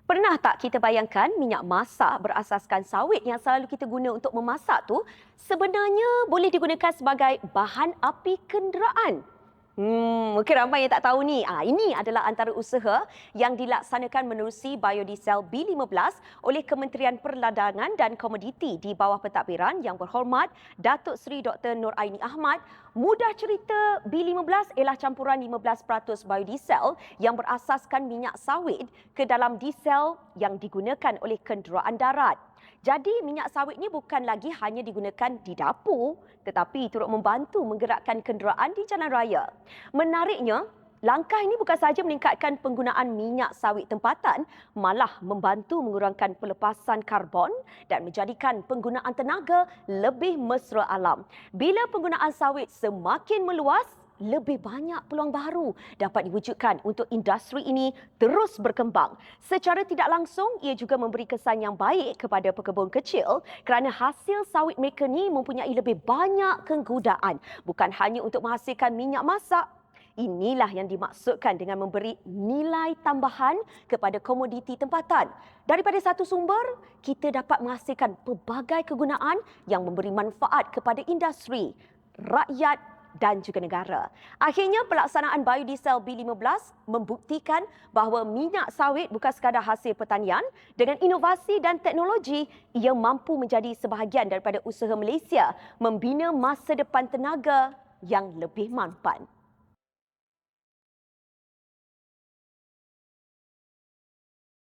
Pernah tak kita bayangkan minyak masak berasaskan sawit yang selalu kita guna untuk memasak tu sebenarnya boleh digunakan sebagai bahan api kenderaan? Mungkin ramai yang tak tahu ni. Ini adalah antara usaha yang dilaksanakan menerusi biodiesel B15 oleh Kementerian Perdagangan dan Komoditi di bawah pentadbiran Yang Berhormat Datuk Seri Dr. Nur Aini Ahmad. Mudah cerita, B15 ialah campuran 15% biodiesel yang berasaskan minyak sawit ke dalam diesel yang digunakan oleh kenderaan darat. Jadi minyak sawit ni bukan lagi hanya digunakan di dapur tetapi turut membantu menggerakkan kenderaan di jalan raya. Menariknya, langkah ini bukan sahaja meningkatkan penggunaan minyak sawit tempatan, malah membantu mengurangkan pelepasan karbon dan menjadikan penggunaan tenaga lebih mesra alam. Bila penggunaan sawit semakin meluas, lebih banyak peluang baru dapat diwujudkan untuk industri ini terus berkembang. Secara tidak langsung, ia juga memberi kesan yang baik kepada pekebun kecil kerana hasil sawit mereka ni mempunyai lebih banyak kegunaan. Bukan hanya untuk menghasilkan minyak masak. Inilah yang dimaksudkan dengan memberi nilai tambahan kepada komoditi tempatan. Daripada satu sumber, kita dapat menghasilkan pelbagai kegunaan yang memberi manfaat kepada industri, rakyat dan juga negara. Akhirnya, pelaksanaan biodiesel B15 membuktikan bahawa minyak sawit bukan sekadar hasil pertanian. Dengan inovasi dan teknologi, ia mampu menjadi sebahagian daripada usaha Malaysia membina masa depan tenaga yang lebih mampan.